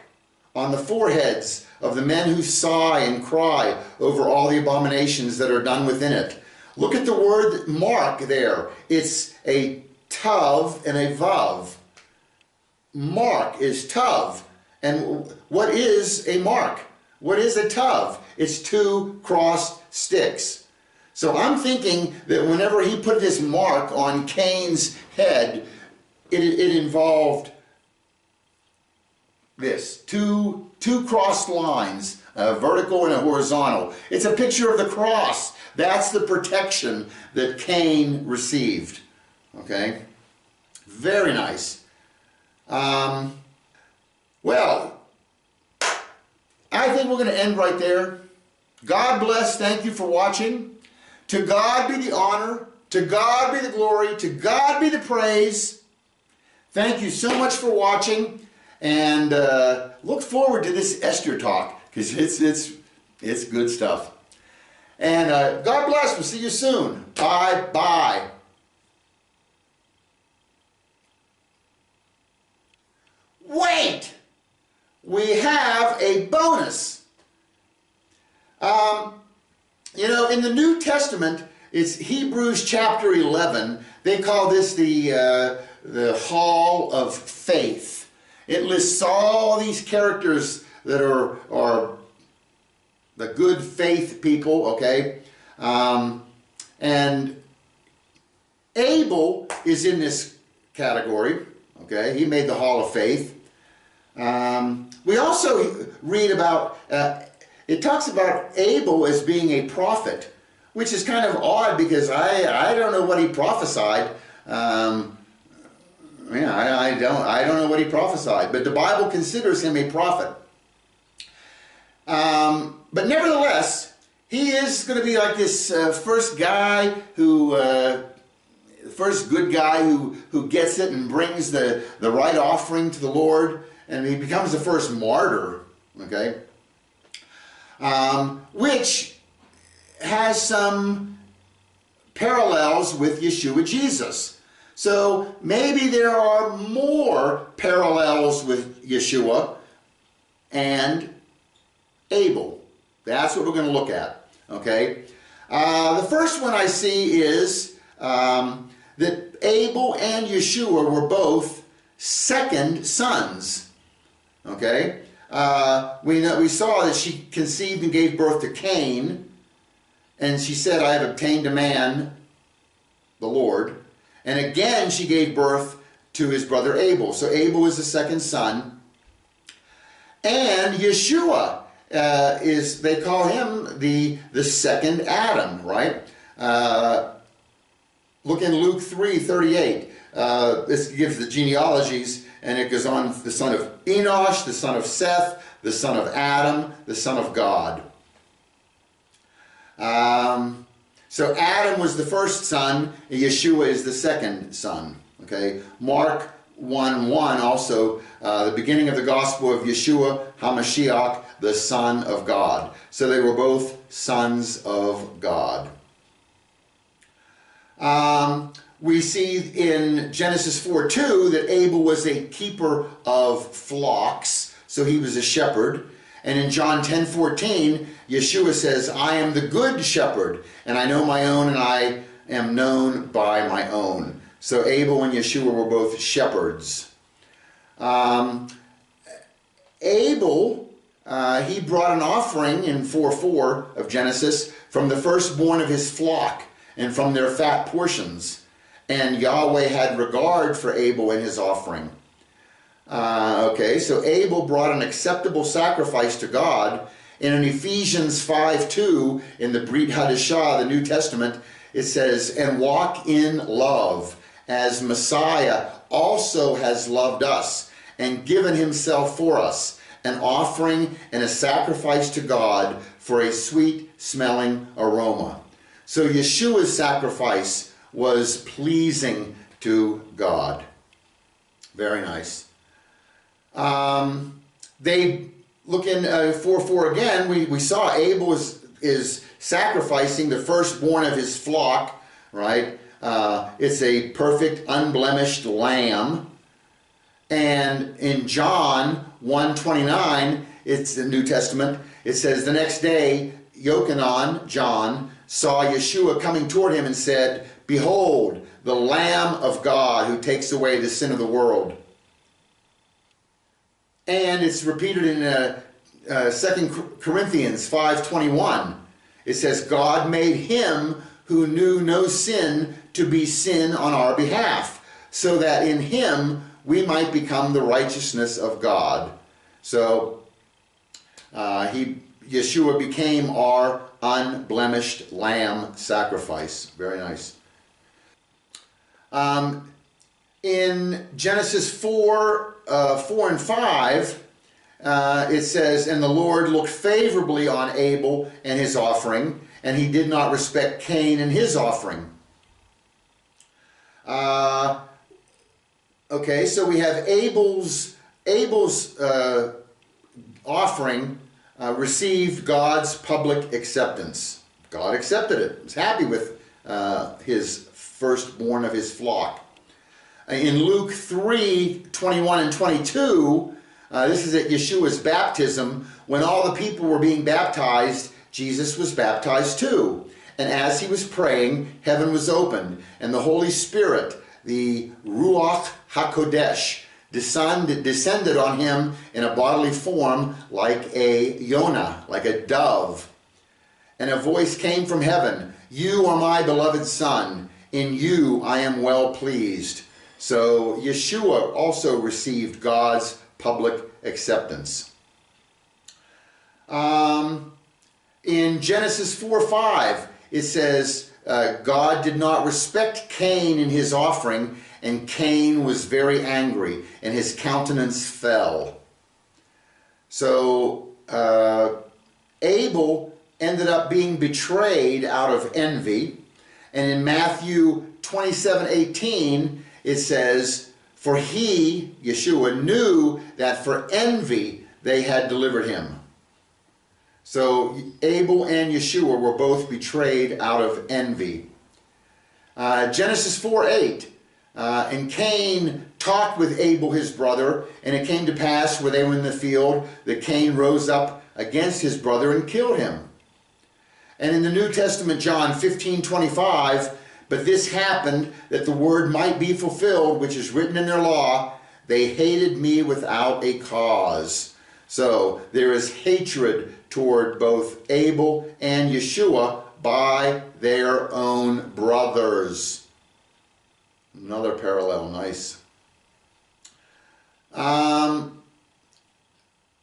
on the foreheads of the men who sigh and cry over all the abominations that are done within it. Look at the word mark there. It's a tav and a vav. Mark is tav. And what is a mark? What is a tav? It's 2 crossed sticks. So I'm thinking that whenever he put this mark on Cain's head, it involved this. Two crossed lines, a vertical and a horizontal. It's a picture of the cross. That's the protection that Cain received. Okay? Very nice. Well, I think we're going to end right there. God bless. Thank you for watching. To God be the honor. To God be the glory. To God be the praise. Thank you so much for watching. And look forward to this Esther talk, because it's good stuff. And God bless. We'll see you soon. Bye-bye. Wait! We have a bonus. You know, in the New Testament, it's Hebrews chapter 11. They call this the Hall of Faith. It lists all these characters that are the good faith people, okay? And Abel is in this category, okay? He made the Hall of Faith. We also read about, it talks about Abel as being a prophet. which is kind of odd because I don't know what he prophesied. I don't know what he prophesied, but the Bible considers him a prophet. But nevertheless, he is going to be like this first guy who, first good guy who gets it and brings the right offering to the Lord, and he becomes the first martyr, okay? Which has some parallels with Yeshua Jesus. So maybe there are more parallels with Yeshua and Abel. That's what we're going to look at, okay? The first one I see is that Abel and Yeshua were both second sons, okay? We saw that she conceived and gave birth to Cain, and she said, I have obtained a man, the Lord. And again, she gave birth to his brother Abel. So Abel is the second son. And Yeshua they call him the second Adam, right? Look in Luke 3:38. This gives the genealogies, and it goes on: the son of Enosh, the son of Seth, the son of Adam, the son of God. So Adam was the first son, and Yeshua is the second son. Okay, Mark 1:1 also, the beginning of the gospel of Yeshua HaMashiach, the Son of God. So they were both sons of God. We see in Genesis 4:2 that Abel was a keeper of flocks, so he was a shepherd. And in John 10:14, Yeshua says, I am the good shepherd, and I know my own, and I am known by my own. So Abel and Yeshua were both shepherds. Abel, he brought an offering in 4:4 of Genesis from the firstborn of his flock and from their fat portions. And Yahweh had regard for Abel and his offering. Okay, so Abel brought an acceptable sacrifice to God. And in Ephesians 5:2, in the Brit Hadashah, the New Testament, it says, and walk in love, as Messiah also has loved us and given himself for us, an offering and a sacrifice to God for a sweet-smelling aroma. So Yeshua's sacrifice was pleasing to God. Very nice. They look in 4:4 again. We saw Abel is sacrificing the firstborn of his flock, right? It's a perfect, unblemished lamb. And in John 1:29, it's the New Testament, it says, the next day, Yochanan, John, saw Yeshua coming toward him and said, behold, the Lamb of God who takes away the sin of the world. And it's repeated in 2 Corinthians 5:21. It says, God made him who knew no sin to be sin on our behalf, so that in him we might become the righteousness of God. So Yeshua became our unblemished lamb sacrifice. Very nice. In Genesis 4 and 5, it says, and the Lord looked favorably on Abel and his offering, and he did not respect Cain and his offering. Okay, so we have Abel's offering received God's public acceptance. God accepted it. He was happy with his firstborn of his flock. In Luke 3:21 and 22, this is at Yeshua's baptism. When all the people were being baptized, Jesus was baptized too. And as he was praying, heaven was opened, and the Holy Spirit, the Ruach HaKodesh, descended on him in a bodily form like a Yonah, like a dove. And a voice came from heaven, you are my beloved Son, in you I am well pleased. So Yeshua also received God's public acceptance. In Genesis 4:5, it says, God did not respect Cain in his offering, and Cain was very angry, and his countenance fell. So Abel ended up being betrayed out of envy. And in Matthew 27:18, it says, for he, Yeshua, knew that for envy they had delivered him. So Abel and Yeshua were both betrayed out of envy. Genesis 4:8, and Cain talked with Abel his brother, and it came to pass where they were in the field that Cain rose up against his brother and killed him. And in the New Testament, John 15:25, but this happened that the word might be fulfilled, which is written in their law, they hated me without a cause. So there is hatred toward both Abel and Yeshua by their own brothers. Another parallel, nice.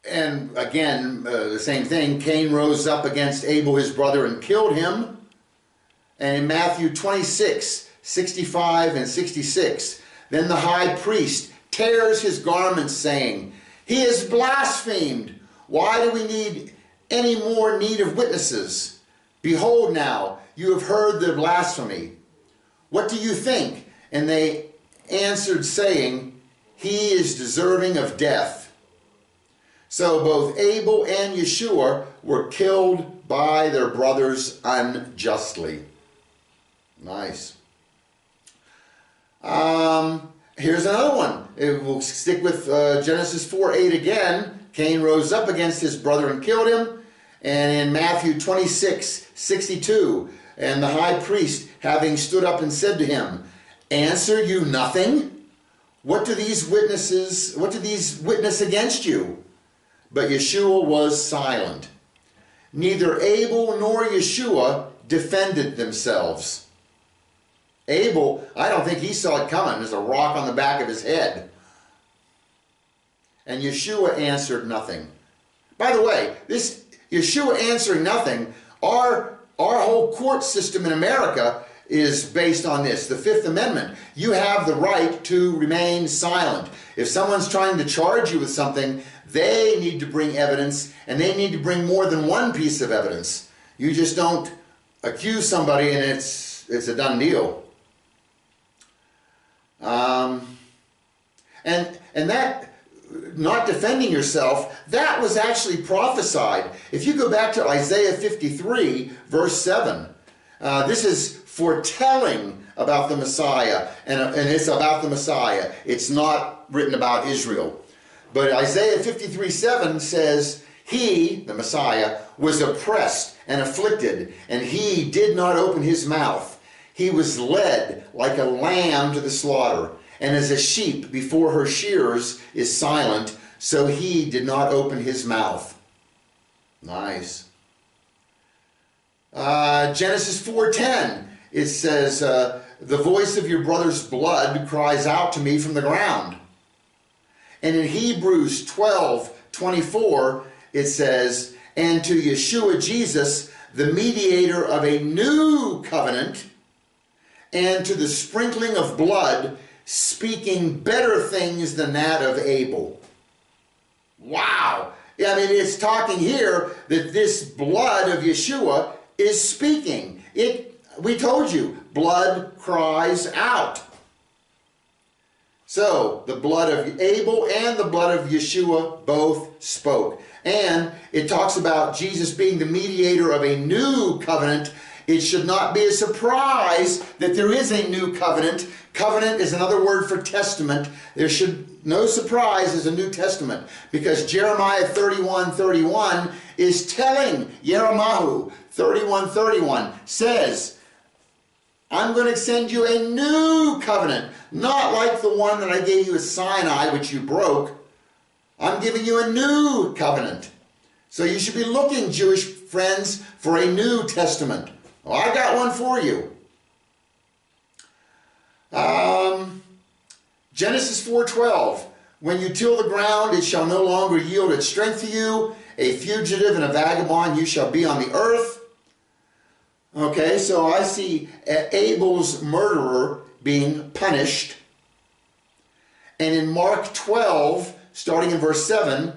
And again, the same thing, Cain rose up against Abel his brother and killed him. And in Matthew 26:65 and 66, then the high priest tears his garments, saying, he has blasphemed. Why do we need any more need of witnesses? Behold now, you have heard the blasphemy. What do you think? And they answered, saying, he is deserving of death. So both Abel and Yeshua were killed by their brothers unjustly. Nice. Here's another one. We'll stick with Genesis 4:8 again. Cain rose up against his brother and killed him. And in Matthew 26:62, and the high priest, having stood up and said to him, answer you nothing? What do these witness against you? But Yeshua was silent. Neither Abel nor Yeshua defended themselves. Abel, I don't think he saw it coming. There's a rock on the back of his head. And Yeshua answered nothing. By the way, this Yeshua answering nothing, our whole court system in America is based on this, the Fifth Amendment. You have the right to remain silent. If someone's trying to charge you with something, they need to bring evidence, and they need to bring more than one piece of evidence. You just don't accuse somebody and it's a done deal. And that, not defending yourself, that was actually prophesied. If you go back to Isaiah 53, verse 7, this is foretelling about the Messiah, and it's about the Messiah. It's not written about Israel. But Isaiah 53:7 says, he, the Messiah, was oppressed and afflicted, and he did not open his mouth. He was led like a lamb to the slaughter, and as a sheep before her shearers is silent, so he did not open his mouth. Nice. Genesis 4:10, it says, the voice of your brother's blood cries out to me from the ground. And in Hebrews 12:24, it says, and to Yeshua Jesus, the mediator of a new covenant, and to the sprinkling of blood, speaking better things than that of Abel. Wow! I mean, it's talking here that this blood of Yeshua is speaking. We told you, blood cries out. So, the blood of Abel and the blood of Yeshua both spoke. And it talks about Jesus being the mediator of a new covenant. It should not be a surprise that there is a new covenant. Covenant is another word for testament. There should no surprise as a New Testament, because Jeremiah 31:31 is telling Yeremahu 31:31 says, I'm going to send you a new covenant, not like the one that I gave you at Sinai, which you broke. I'm giving you a new covenant. So you should be looking, Jewish friends, for a New Testament. Well, I got one for you. Genesis 4:12, when you till the ground, it shall no longer yield its strength to you. A fugitive and a vagabond you shall be on the earth. Okay, so I see Abel's murderer being punished. And in Mark 12, starting in verse 7,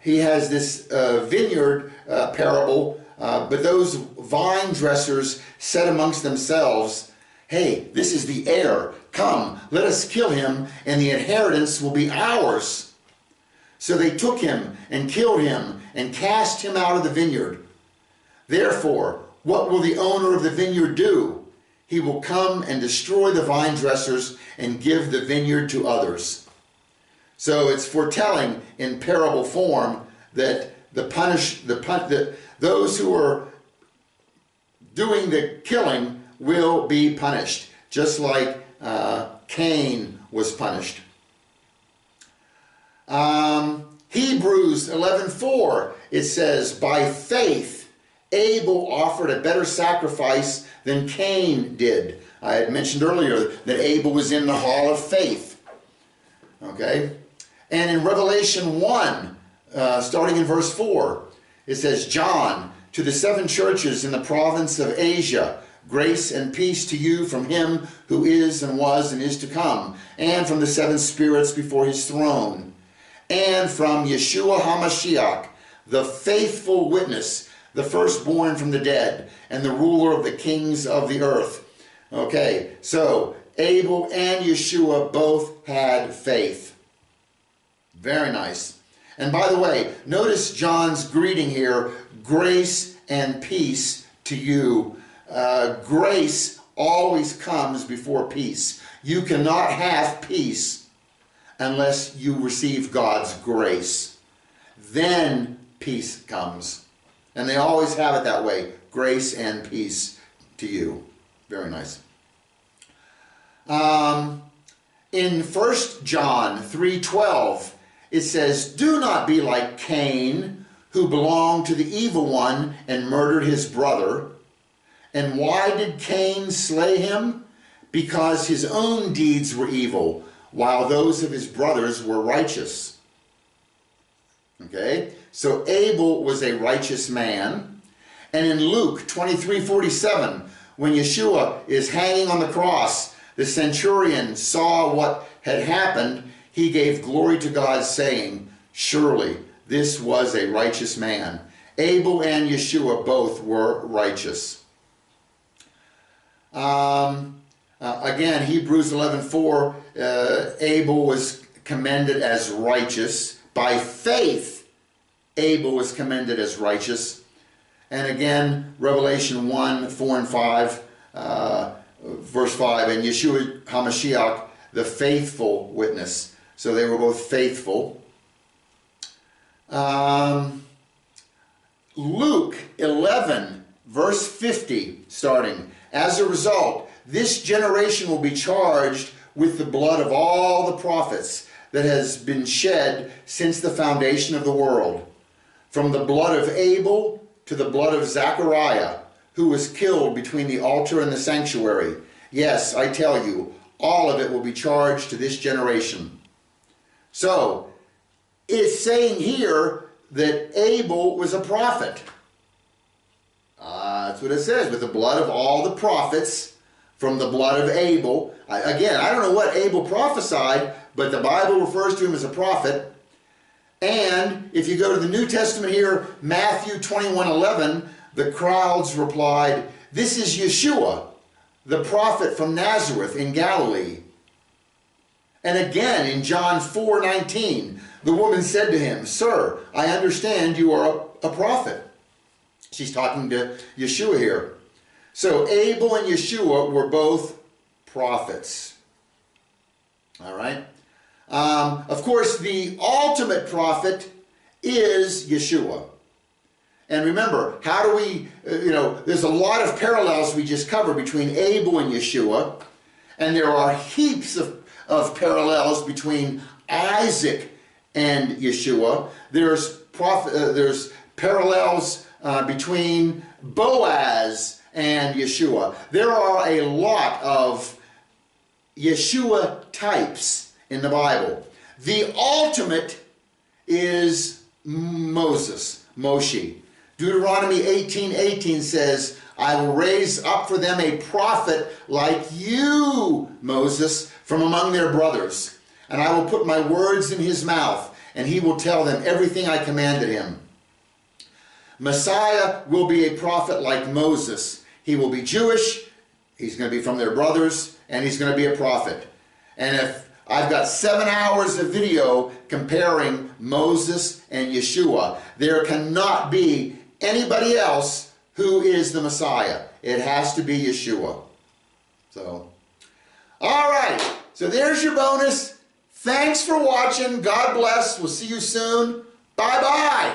he has this vineyard parable, but those vine dressers said amongst themselves, "Hey, this is the heir. Come, let us kill him, and the inheritance will be ours." So they took him and killed him and cast him out of the vineyard. Therefore, what will the owner of the vineyard do? He will come and destroy the vine dressers and give the vineyard to others. So it's foretelling in parable form that those who are doing the killing will be punished, just like Cain was punished. Hebrews 11:4, it says, "By faith Abel offered a better sacrifice than Cain did." I had mentioned earlier that Abel was in the hall of faith. Okay? And in Revelation 1, starting in verse 4, it says, "John, to the 7 churches in the province of Asia, grace and peace to you from him who is and was and is to come, and from the 7 spirits before his throne, and from Yeshua HaMashiach, the faithful witness, the firstborn from the dead, and the ruler of the kings of the earth." Okay, so Abel and Yeshua both had faith. Very nice. And by the way, notice John's greeting here, "Grace and peace to you." Grace always comes before peace. You cannot have peace unless you receive God's grace. Then peace comes. And they always have it that way. Grace and peace to you. Very nice. In 1 John 3:12, it says, "Do not be like Cain, who belonged to the evil one and murdered his brother. And why did Cain slay him? Because his own deeds were evil, while those of his brothers were righteous." Okay? So Abel was a righteous man. And in Luke 23:47, when Yeshua is hanging on the cross, the centurion saw what had happened. He gave glory to God, saying, "Surely this was a righteous man." Abel and Yeshua both were righteous. Again, Hebrews 11:4, Abel was commended as righteous. By faith, Abel was commended as righteous. And again, Revelation 1:4 and 5, verse 5, "And Yeshua HaMashiach, the faithful witness." So they were both faithful. Luke 11, verse 50, starting, "As a result, this generation will be charged with the blood of all the prophets that has been shed since the foundation of the world, from the blood of Abel to the blood of Zechariah, who was killed between the altar and the sanctuary. Yes, I tell you, all of it will be charged to this generation." So, it's saying here that Abel was a prophet. That's what it says, with the blood of all the prophets, from the blood of Abel. Again, I don't know what Abel prophesied, but the Bible refers to him as a prophet. And if you go to the New Testament here, Matthew 21:11, the crowds replied, "This is Yeshua, the prophet from Nazareth in Galilee." And again in John 4:19, the woman said to him, "Sir, I understand you are a prophet." She's talking to Yeshua here. So Abel and Yeshua were both prophets. All right. Of course, the ultimate prophet is Yeshua. And remember, how do we, there's a lot of parallels we just covered between Abel and Yeshua. And there are heaps of parallels between Isaac and Yeshua. There's parallels between Boaz and Yeshua. There are a lot of Yeshua types in the Bible. The ultimate is Moshe. Deuteronomy 18:18 says, I will raise up for them a prophet like you, Moses, from among their brothers. And I will put my words in his mouth, and he will tell them everything I commanded him. Messiah will be a prophet like Moses. He will be Jewish, he's going to be from their brothers, and he's going to be a prophet. And if I've got 7 hours of video comparing Moses and Yeshua, there cannot be anybody else who is the Messiah. It has to be Yeshua. So, all right. So there's your bonus. Thanks for watching. God bless. We'll see you soon. Bye-bye.